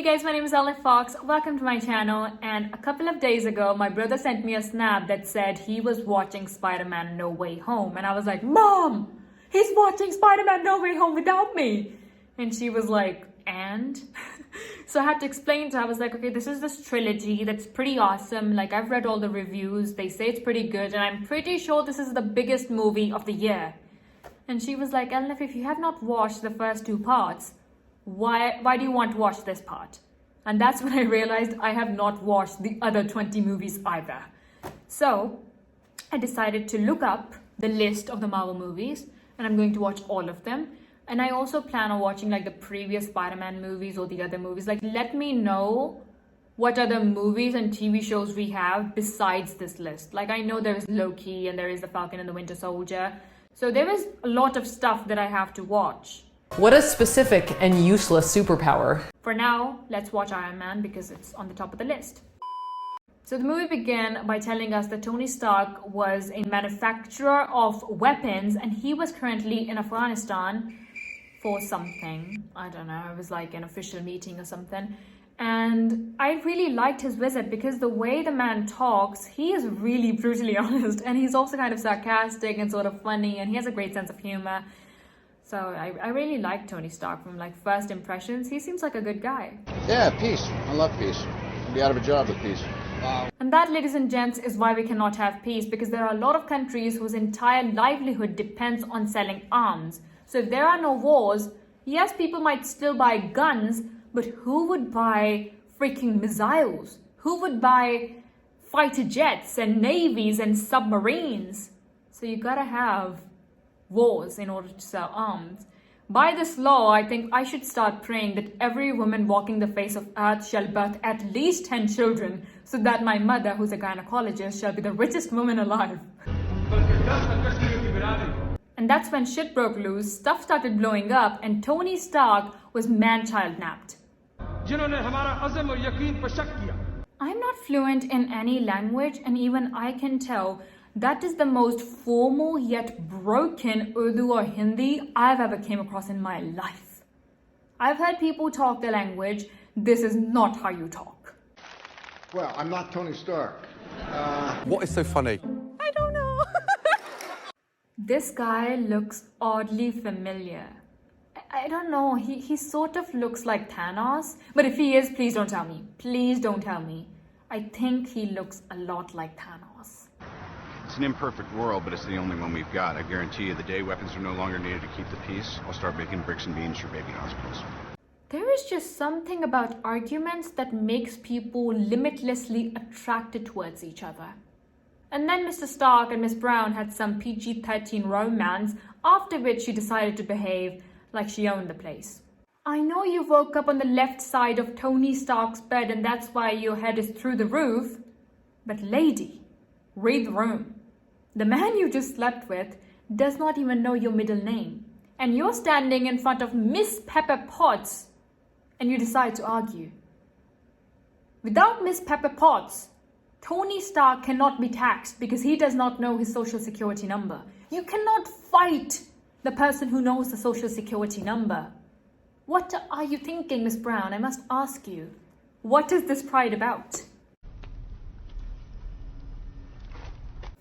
Hey guys, my name is Olive Fox. Welcome to my channel. And a couple of days ago, my brother sent me a snap that said he was watching Spider-Man No Way Home. And I was like, Mom, he's watching Spider-Man No Way Home without me. And she was like, and? So I had to explain to her. I was like, okay, this is this trilogy that's pretty awesome. Like, I've read all the reviews. They say it's pretty good. And I'm pretty sure this is the biggest movie of the year. And she was like, Elnif, if you have not watched the first two parts, why do you want to watch this part? And that's when I realized I have not watched the other 20 movies either. So I decided to look up the list of the Marvel movies, and I'm going to watch all of them. And I also plan on watching like the previous Spider-Man movies or the other movies. Like, let me know what other movies and TV shows we have besides this list. Like, I know there is Loki and there is The Falcon and the Winter Soldier. So there is a lot of stuff that I have to watch. What a specific and useless superpower. For now, let's watch Iron Man because it's on the top of the list. So the movie began by telling us that Tony Stark was a manufacturer of weapons and he was currently in Afghanistan for something. I don't know, it was like an official meeting or something. And I really liked his visit because the way the man talks, he is really brutally honest, and he's also kind of sarcastic and sort of funny, and he has a great sense of humor. So I really like Tony Stark from like first impressions. He seems like a good guy. Yeah, peace. I love peace. I'll be out of a job with peace. And that, ladies and gents, is why we cannot have peace, because there are a lot of countries whose entire livelihood depends on selling arms. So if there are no wars, yes, people might still buy guns, but who would buy freaking missiles? Who would buy fighter jets and navies and submarines? So you gotta have wars in order to sell arms. By this law, I think I should start praying that every woman walking the face of earth shall birth at least 10 children, so that my mother, who's a gynecologist, shall be the richest woman alive. And that's when shit broke loose, stuff started blowing up, and Tony Stark was man-child napped. I'm not fluent in any language, and even I can tell that is the most formal yet broken Urdu or Hindi I've ever came across in my life. I've heard people talk the language. This is not how you talk. Well, I'm not Tony Stark. What is so funny? I don't know. This guy looks oddly familiar. I don't know. He sort of looks like Thanos. But if he is, please don't tell me. Please don't tell me. I think he looks a lot like Thanos. It's an imperfect world, but it's the only one we've got. I guarantee you, the day weapons are no longer needed to keep the peace, I'll start making bricks and beams for baby hospitals. There is just something about arguments that makes people limitlessly attracted towards each other. And then Mr. Stark and Miss Brown had some PG-13 romance, after which she decided to behave like she owned the place. I know you woke up on the left side of Tony Stark's bed and that's why your head is through the roof. But lady, read the room. The man you just slept with does not even know your middle name. And you're standing in front of Miss Pepper Potts and you decide to argue. Without Miss Pepper Potts, Tony Stark cannot be taxed because he does not know his social security number. You cannot fight the person who knows the social security number. What are you thinking, Miss Brown? I must ask you. What is this pride about?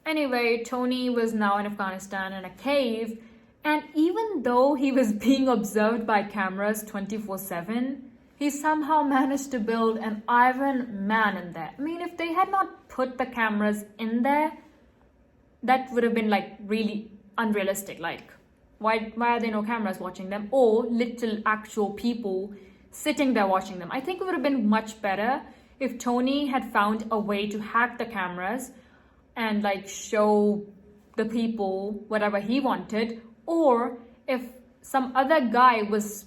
Anyway, Tony was now in Afghanistan in a cave, and even though he was being observed by cameras 24/7, he somehow managed to build an Iron Man in there. I mean, if they had not put the cameras in there, that would have been like really unrealistic. Like, why are there no cameras watching them, or little actual people sitting there watching them? I think it would have been much better if Tony had found a way to hack the cameras and like show the people whatever he wanted, or if some other guy was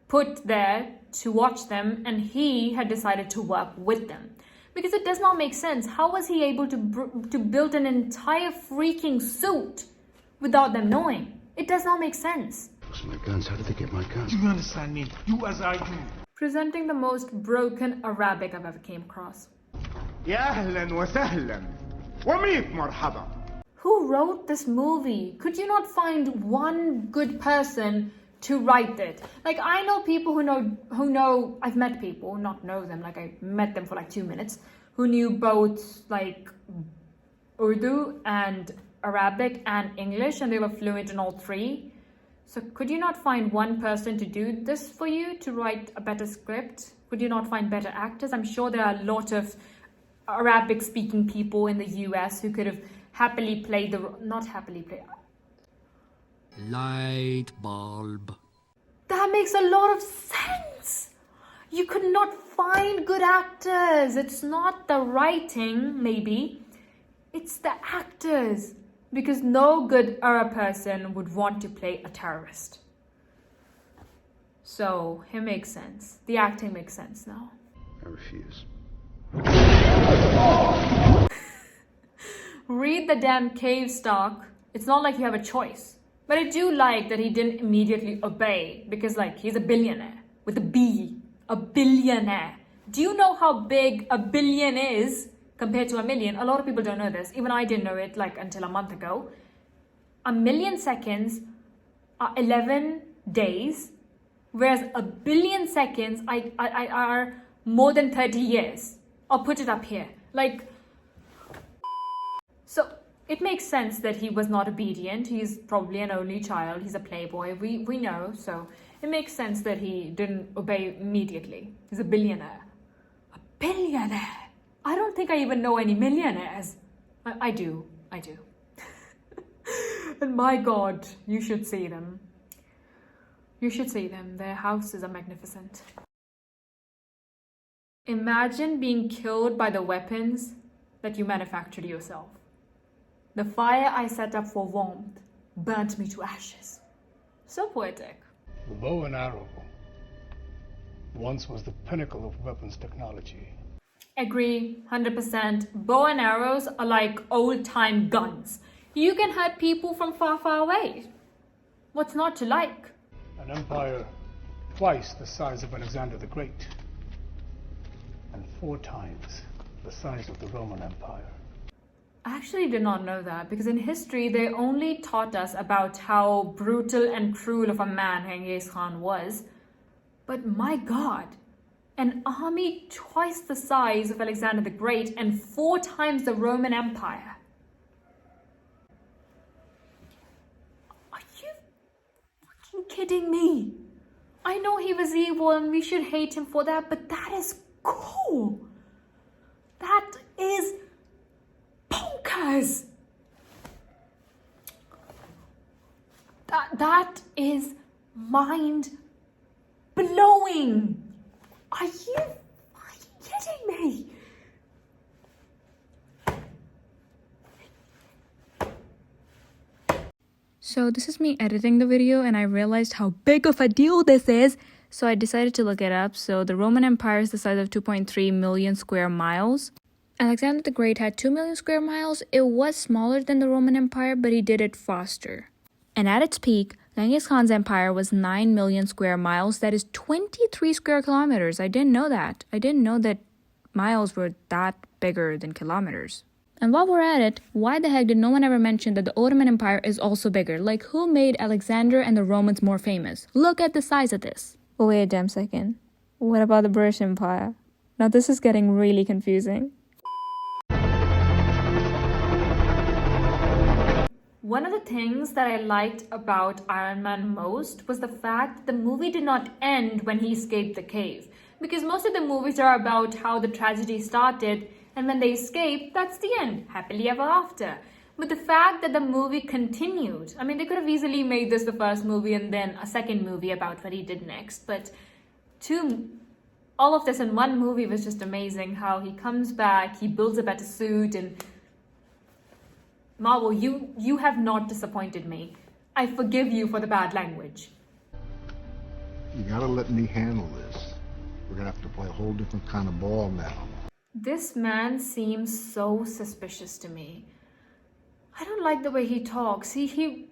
put there to watch them and he had decided to work with them. Because it does not make sense. How was he able to build an entire freaking suit without them knowing? It does not make sense. My guns, how did they get my guns? Do you understand me? You as I do. Presenting the most broken Arabic I've ever came across. يا أهلا وسهلا وميت مرحبا. Who wrote this movie? Could you not find one good person to write it. Like, I know people who know, I've met people, not know them, like I met them for like 2 minutes, who knew both like Urdu and Arabic and English, and they were fluent in all three. So could you not find one person to do this for you, to write a better script? Would you not find better actors? I'm sure there are a lot of Arabic speaking people in the US who could have happily played not happily played. Light bulb. That makes a lot of sense. You could not find good actors. It's not the writing, maybe. It's the actors. Because no good Arab person would want to play a terrorist. So, it makes sense. The acting makes sense now. I refuse. Read the damn cave stock. It's not like you have a choice. But I do like that he didn't immediately obey, because like he's a billionaire with a B. A billionaire. Do you know how big a billion is compared to a million? A lot of people don't know this. Even I didn't know it like until a month ago. A million seconds are 11 days, whereas a billion seconds are more than 30 years. I'll put it up here. Like, so it makes sense that he was not obedient. He's probably an only child. He's a playboy. We know. So it makes sense that he didn't obey immediately. He's a billionaire. A billionaire. I don't think I even know any millionaires. I do. And my God, you should see them. You should see them. Their houses are magnificent. Imagine being killed by the weapons that you manufactured yourself. The fire I set up for warmth burnt me to ashes. So poetic. The bow and arrow once was the pinnacle of weapons technology. Agree, 100%. Bow and arrows are like old-time guns. You can hurt people from far, far away. What's not to like? An empire twice the size of Alexander the Great, and 4 times the size of the Roman Empire. I actually did not know that, because in history they only taught us about how brutal and cruel of a man Genghis Khan was. But my God, an army twice the size of Alexander the Great and 4 times the Roman Empire. Are you fucking kidding me? I know he was evil and we should hate him for that, but that is cool. That is bonkers. That is mind blowing. Are you kidding me? So this is me editing the video, and I realized how big of a deal this is, so I decided to look it up. So the Roman Empire is the size of 2.3 million square miles. Alexander the Great had 2 million square miles. It was smaller than the Roman Empire, but he did it faster. And at its peak, Genghis Khan's empire was 9 million square miles. That is 23 square kilometers. I didn't know that. I didn't know that miles were that bigger than kilometers. And while we're at it, why the heck did no one ever mention that the Ottoman Empire is also bigger? Like, who made Alexander and the Romans more famous? Look at the size of this. Oh, wait a damn second. What about the British Empire? Now this is getting really confusing. One of the things that I liked about Iron Man most was the fact that the movie did not end when he escaped the cave. Because most of the movies are about how the tragedy started, and when they escape, that's the end. Happily ever after. But the fact that the movie continued, I mean, they could have easily made this the first movie and then a second movie about what he did next. But all of this in one movie was just amazing. How he comes back, he builds a better suit, and Marvel, you have not disappointed me. I forgive you for the bad language. You gotta let me handle this. We're gonna have to play a whole different kind of ball now. This man seems so suspicious to me. I don't like the way he talks. He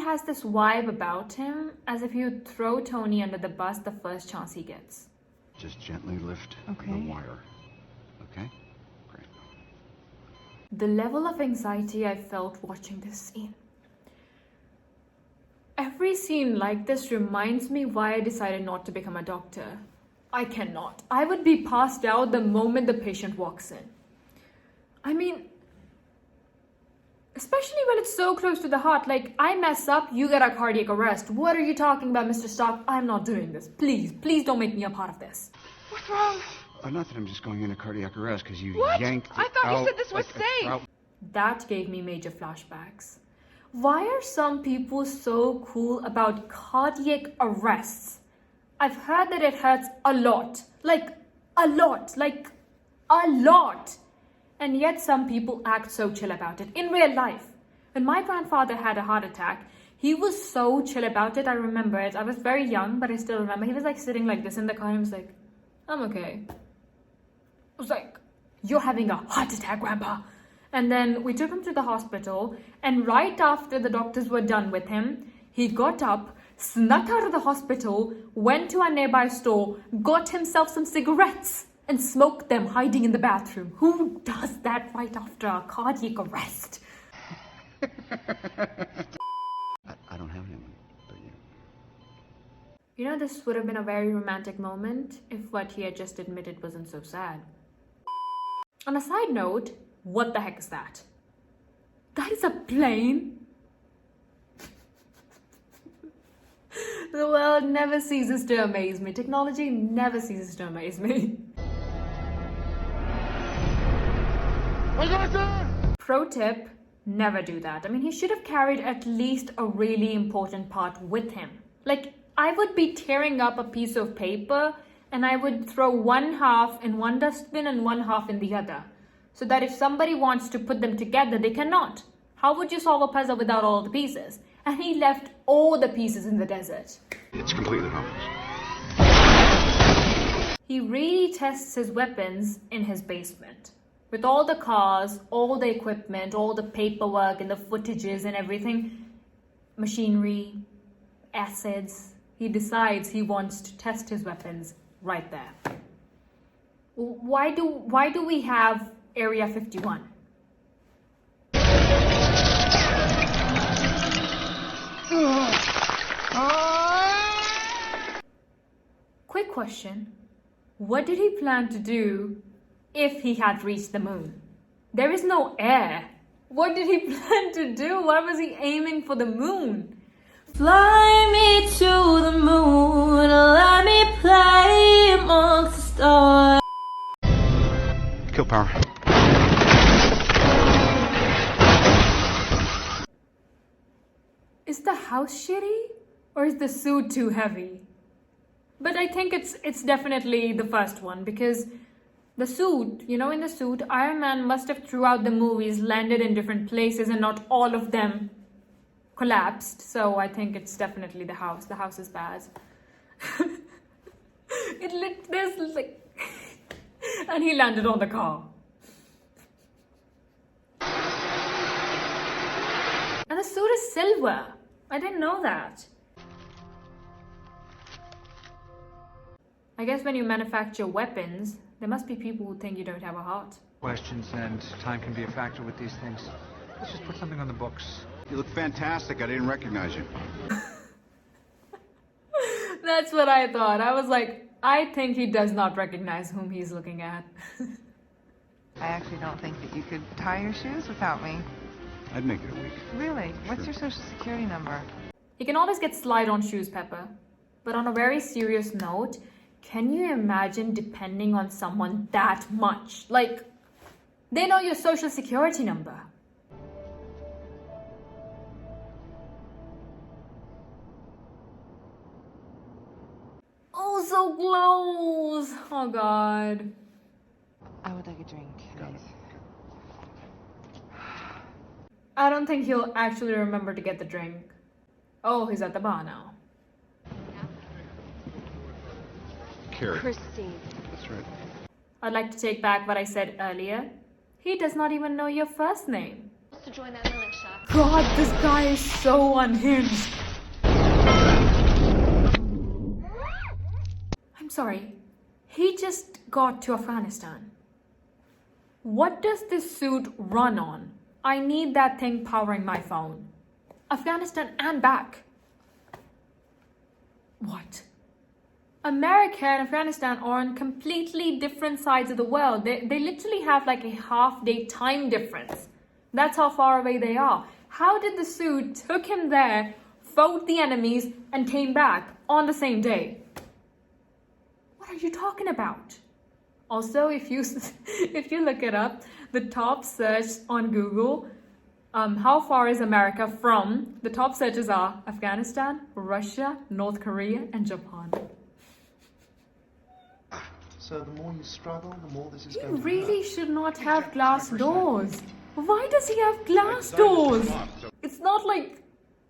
has this vibe about him as if he would throw Tony under the bus the first chance he gets. Just gently lift the wire. Okay? Great. The level of anxiety I felt watching this scene. Every scene like this reminds me why I decided not to become a doctor. I cannot. I would be passed out the moment the patient walks in. I mean, especially when it's so close to the heart. Like, I mess up, you get a cardiac arrest. What are you talking about, Mr. Stark? I'm not doing this. Please, please don't make me a part of this. What's wrong? Nothing. I'm just going into cardiac arrest because you What? yanked I it thought you out said this was like a safe. trout. That gave me major flashbacks. Why are some people so cool about cardiac arrests? I've heard that it hurts a lot. Like, a lot. Like, a lot. And yet some people act so chill about it in real life. When my grandfather had a heart attack, he was so chill about it. I remember it. I was very young, but I still remember. He was like sitting like this in the car and he was like, I'm okay. I was like, you're having a heart attack, Grandpa. And then we took him to the hospital, and right after the doctors were done with him, he got up, snuck out of the hospital, went to a nearby store, got himself some cigarettes, and smoked them hiding in the bathroom. Who does that right after a cardiac arrest? I don't have anyone but you. You know, this would have been a very romantic moment if what he had just admitted wasn't so sad. On a side note, what the heck is that? That is a plane? The world never ceases to amaze me. Technology never ceases to amaze me. Pro tip, never do that. I mean, he should have carried at least a really important part with him. Like, I would be tearing up a piece of paper and I would throw one half in one dustbin and one half in the other, so that if somebody wants to put them together, they cannot. How would you solve a puzzle without all the pieces? And he left all the pieces in the desert. It's completely harmless. He really tests his weapons in his basement. With all the cars, all the equipment, all the paperwork and the footages and everything, machinery, acids, he decides he wants to test his weapons right there. Why do we have Area 51? Quick question. What did he plan to do if he had reached the moon? There is no air. What did he plan to do? Why was he aiming for the moon? Fly me to the moon, let me play amongst the stars. Kill power. Is the house shitty? Or is the suit too heavy? But I think it's definitely the first one, because the suit, you know, in the suit, Iron Man must have throughout the movies landed in different places and not all of them collapsed. So I think it's definitely the house. The house is bad. There's like, and he landed on the car. And the suit is silver. I didn't know that. I guess when you manufacture weapons, there must be people who think you don't have a heart. Questions, and time can be a factor with these things. Let's just put something on the books. You look fantastic. I didn't recognize you. That's what I thought. I was like, I think he does not recognize whom he's looking at. I actually don't think that you could tie your shoes without me. I'd make it a week. Really? What's your social security number? You can always get slide-on shoes, Pepper. But on a very serious note, can you imagine depending on someone that much? Like, they know your social security number. Oh, so close! Oh, God. I would like a drink. I don't think he'll actually remember to get the drink. Oh, he's at the bar now. Carrie. Christine. That's right. I'd like to take back what I said earlier. He does not even know your first name. To join that militia. God, this guy is so unhinged. I'm sorry. He just got to Afghanistan. What does this suit run on? I need that thing powering my phone. Afghanistan and back. What? America and Afghanistan are on completely different sides of the world. They literally have like a half-day time difference. That's how far away they are. How did the suit took him there, fought the enemies, and came back on the same day? What are you talking about? Also, if you look it up, the top search on Google, how far is America from? The top searches are Afghanistan, Russia, North Korea, and Japan. So the more you struggle, the more this is He going to really hurt. should not have glass doors. Why does he have glass doors? It's not like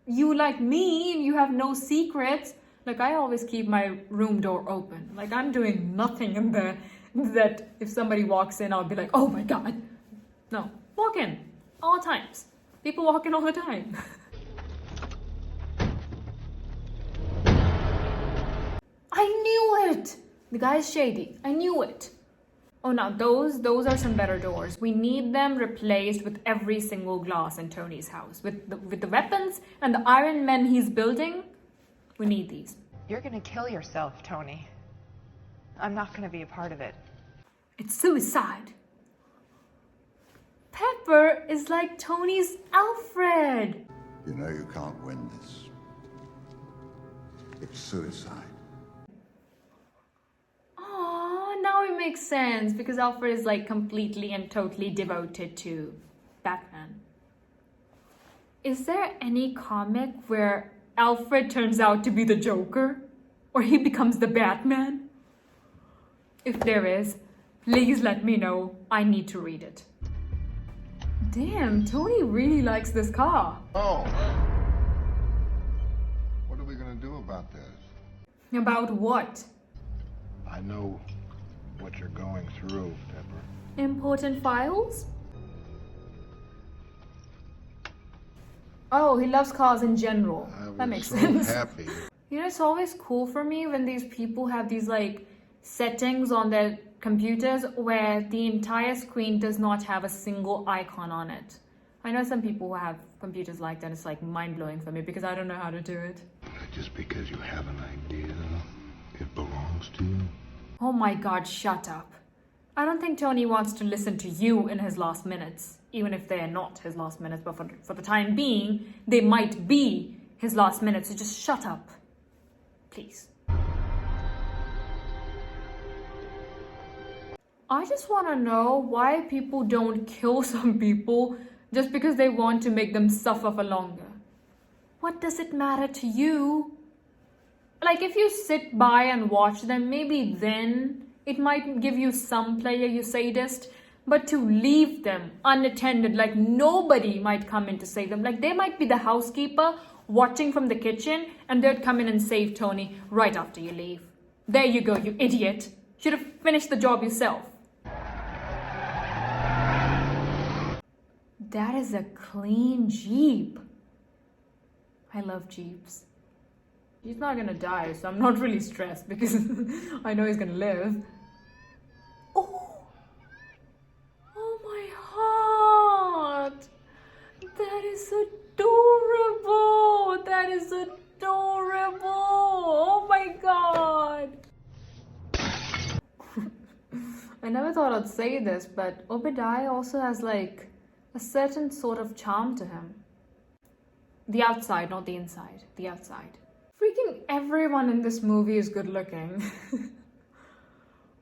you like me and you have no secrets. Like I always keep my room door open. Like I'm doing nothing in there that if somebody walks in, I'll be like, oh my God. No, walk in all times. People walk in all the time. I knew it. The guy's shady. I knew it. Oh, now those are some better doors. We need them replaced with every single glass in Tony's house. With the weapons and the Iron Men he's building, we need these. You're gonna kill yourself, Tony. I'm not gonna be a part of it. It's suicide. Pepper is like Tony's Alfred. You know you can't win this. It's suicide. Oh, now it makes sense because Alfred is like completely and totally devoted to Batman. Is there any comic where Alfred turns out to be the Joker? Or he becomes the Batman? If there is, please let me know. I need to read it. Damn, Tony really likes this car. Oh. What are we gonna do about this? About what? I know what you're going through, Pepper. Important files? Oh, he loves cars in general. That makes sense. Happy. You know, it's always cool for me when these people have these like settings on their computers where the entire screen does not have a single icon on it. I know some people who have computers like that. It's like mind-blowing for me because I don't know how to do it. Just because you have an idea, it belongs to you. Oh my God, shut up. I don't think Tony wants to listen to you in his last minutes, even if they are not his last minutes, but for the time being, they might be his last minutes, so just shut up. Please. I just want to know why people don't kill some people just because they want to make them suffer for longer. What does it matter to you? Like if you sit by and watch them, maybe then it might give you some pleasure, you sadist. But to leave them unattended, like nobody might come in to save them. Like they might be the housekeeper watching from the kitchen and they'd come in and save Tony right after you leave. There you go, you idiot. Should have finished the job yourself. That is a clean Jeep. I love Jeeps. He's not gonna die, so I'm not really stressed because I know he's gonna live. Oh! Oh my heart! That is adorable! That is adorable! Oh my God! I never thought I'd say this, but Obadiah also has like a certain sort of charm to him. The outside, not the inside. The outside. Freaking everyone in this movie is good looking.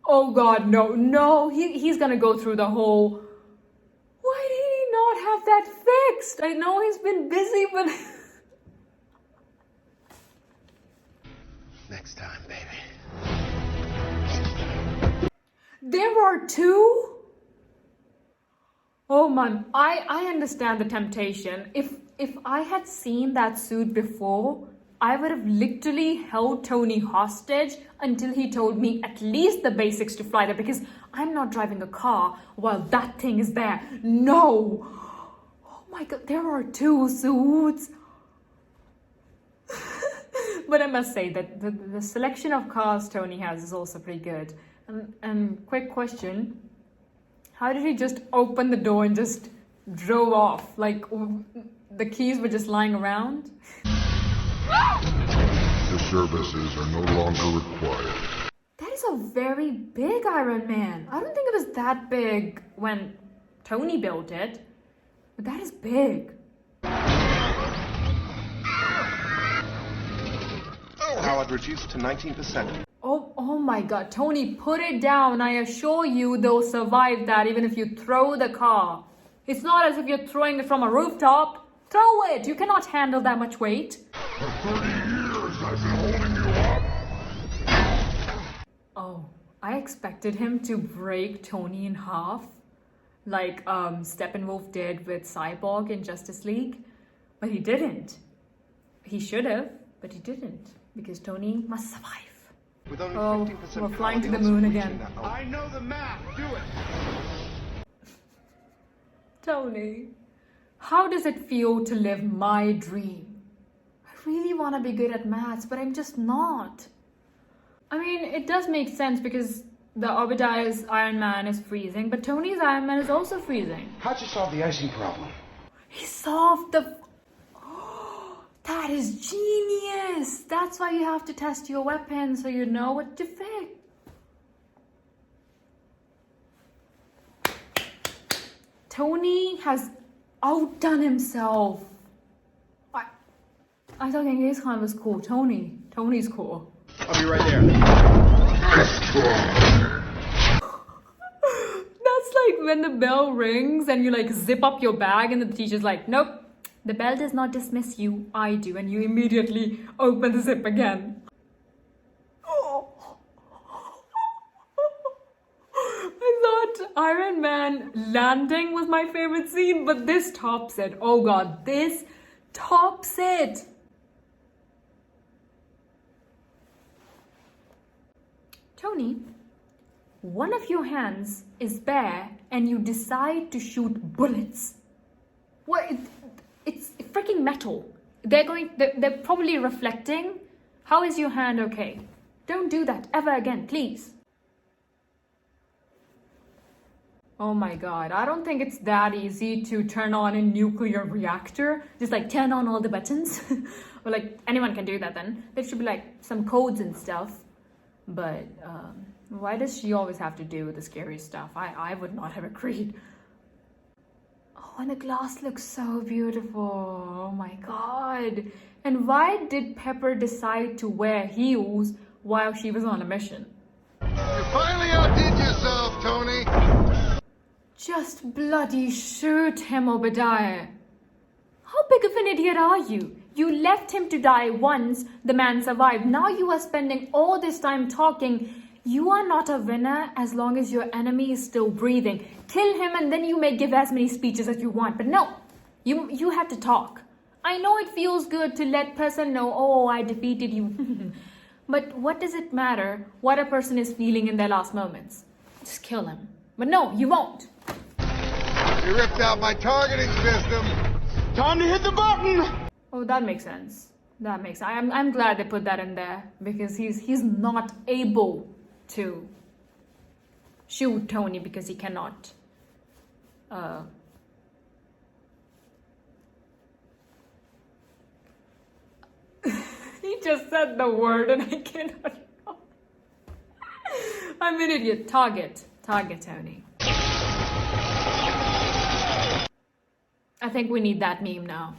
Oh God, no, he's gonna go through the whole, why did he not have that fixed? I know he's been busy, but... Next time, baby. There are two? Oh man, I understand the temptation. If I had seen that suit before, I would have literally held Tony hostage until he told me at least the basics to fly there because I'm not driving a car while that thing is there. No! Oh my God, there are two suits. But I must say that the selection of cars Tony has is also pretty good. And quick question, how did he just open the door and just drove off? Like the keys were just lying around? The services are no longer required. That is a very big Iron Man. I don't think it was that big when Tony built it, but that is big. Powered reduced to 19%. Oh my god, Tony, put it down. I assure you they'll survive that even if you throw the car. It's not as if you're throwing it from a rooftop. Throw it! You cannot handle that much weight. For 30 years I've been holding you up. Oh, I expected him to break Tony in half, like Steppenwolf did with Cyborg in Justice League, but he didn't. He should have, but he didn't, because Tony must survive. With only Oh, 50% we're flying to power, the the moon odds of again. reaching that I know the math. Do it. Tony, how does it feel to live my dream? I really want to be good at maths, but I'm just not. I mean, it does make sense because the Obadiah's Iron Man is freezing, but Tony's Iron Man is also freezing. How'd you solve the icing problem? He solved the... That is genius! That's why you have to test your weapon so you know what to fix. Tony has outdone himself. I thought Genghis Khan was cool. Tony's cool. I'll be right there. That's like when the bell rings and you like zip up your bag and the teacher's like, nope, the bell does not dismiss you, I do, and you immediately open the zip again. I thought Iron Man landing was my favorite scene, but this tops it. Oh god, this tops it. Tony, one of your hands is bare and you decide to shoot bullets. What? It's freaking metal. They're probably reflecting. How is your hand okay? Don't do that ever again, please. Oh my god, I don't think it's that easy to turn on a nuclear reactor. Just like turn on all the buttons. Or like anyone can do that then. There should be like some codes and stuff. But why does she always have to do the scary stuff? I would not have agreed. Oh, and the glass looks so beautiful. Oh my god. And why did Pepper decide to wear heels while she was on a mission? You finally outdid yourself, Tony. Just bloody shoot him, Obadiah. How big of an idiot are you? You left him to die once, the man survived. Now you are spending all this time talking. You are not a winner as long as your enemy is still breathing. Kill him and then you may give as many speeches as you want. But no, you have to talk. I know it feels good to let person know, oh, I defeated you. But what does it matter what a person is feeling in their last moments? Just kill him. But no, you won't. You ripped out my targeting system. Time to hit the button. Oh, that makes sense. That makes sense. I'm glad they put that in there because he's not able to shoot Tony because he cannot. He just said the word and I cannot. I'm an idiot. Target, Tony. I think we need that meme now.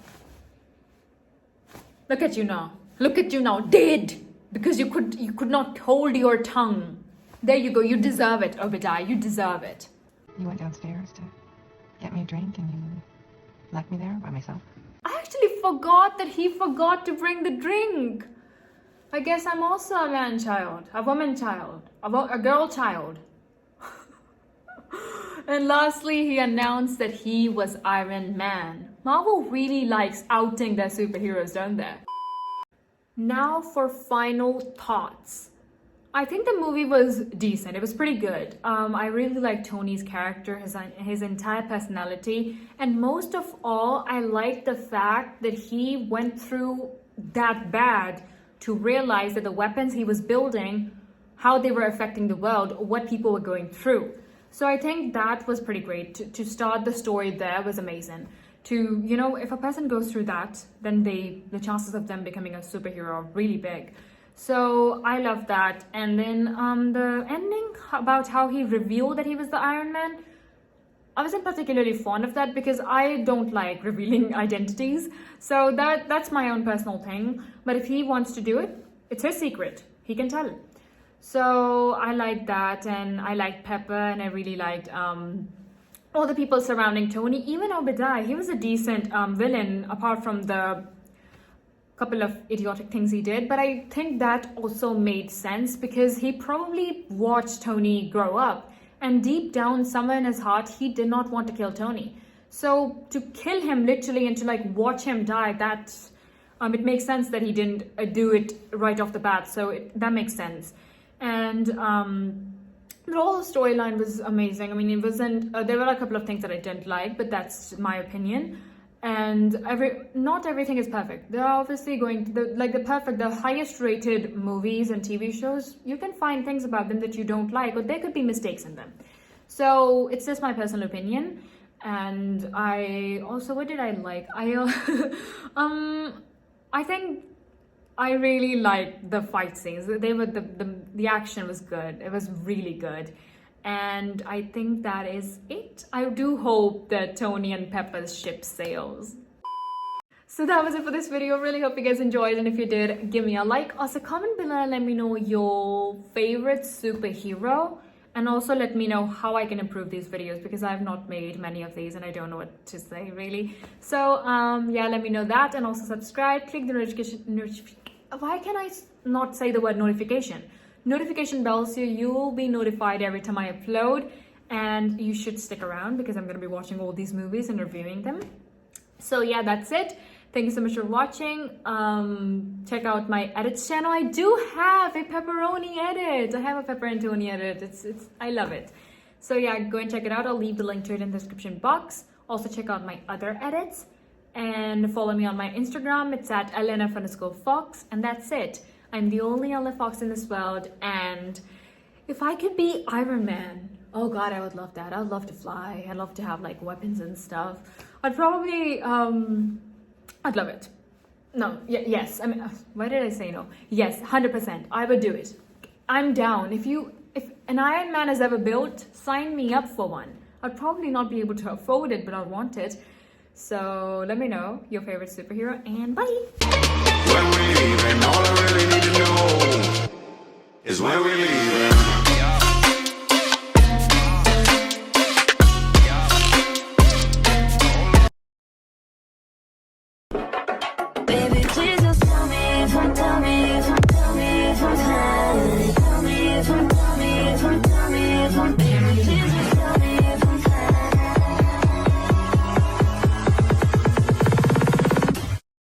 Look at you now. Look at you now. Dead. Because you could not hold your tongue. There you go. You deserve it, Obadiah. You deserve it. You went downstairs to get me a drink and you left me there by myself. I actually forgot that he forgot to bring the drink. I guess I'm also a man child, a woman child, a girl child. And lastly, he announced that he was Iron Man. Marvel really likes outing their superheroes, don't they? Now for final thoughts. I think the movie was decent. It was pretty good. I really liked Tony's character, his entire personality. And most of all, I liked the fact that he went through that bad to realize that the weapons he was building, how they were affecting the world, what people were going through. So I think that was pretty great. To start the story there was amazing. If a person goes through that, then the chances of them becoming a superhero are really big. So I love that. And then the ending about how he revealed that he was the Iron Man, I wasn't particularly fond of that because I don't like revealing identities. So that's my own personal thing. But if he wants to do it, it's his secret. He can tell. So I liked that, and I liked Pepper, and I really liked all the people surrounding Tony. Even Obadiah, he was a decent villain apart from the couple of idiotic things he did. But I think that also made sense because he probably watched Tony grow up. And deep down, somewhere in his heart, he did not want to kill Tony. So to kill him literally and to like watch him die, that it makes sense that he didn't do it right off the bat. So that makes sense. And the whole storyline was amazing. I mean, it wasn't. There were a couple of things that I didn't like, but that's my opinion. And not everything is perfect. There are obviously going to the highest rated movies and TV shows. You can find things about them that you don't like, or there could be mistakes in them. So it's just my personal opinion. And I also, what did I like? I think I really liked the fight scenes. They were the action was good. It was really good. And I think that is it. I do hope that Tony and Pepper's ship sails. So that was it for this video. Really hope you guys enjoyed. And if you did, give me a like. Also, comment below and let me know your favorite superhero. And also let me know how I can improve these videos because I have not made many of these and I don't know what to say really. So yeah, let me know that. And also subscribe. Click the notification. Why can I not say the word notification bell so you'll be notified every time I upload, and you should stick around because I'm going to be watching all these movies and reviewing them. So yeah, that's it. Thank you so much for watching. Check out my edits channel. I do have a pepperoni edit. I have a pepper and Tony edit. It's I love it. So yeah, go and check it out. I'll leave the link to it in the description box. Also check out my other edits and follow me on my Instagram. It's at LNF_Fox, and that's it. I'm the only LF Fox in this world, and if I could be Iron Man, oh god, I would love that. I would love to fly. I'd love to have like weapons and stuff. I'd probably, I'd love it. No, yes. I mean, why did I say no? Yes, 100%. I would do it. I'm down. If an Iron Man is ever built, sign me up for one. I'd probably not be able to afford it, but I want it. So let me know your favorite superhero, and bye. When we leaving, all I really need to know is when we leaving.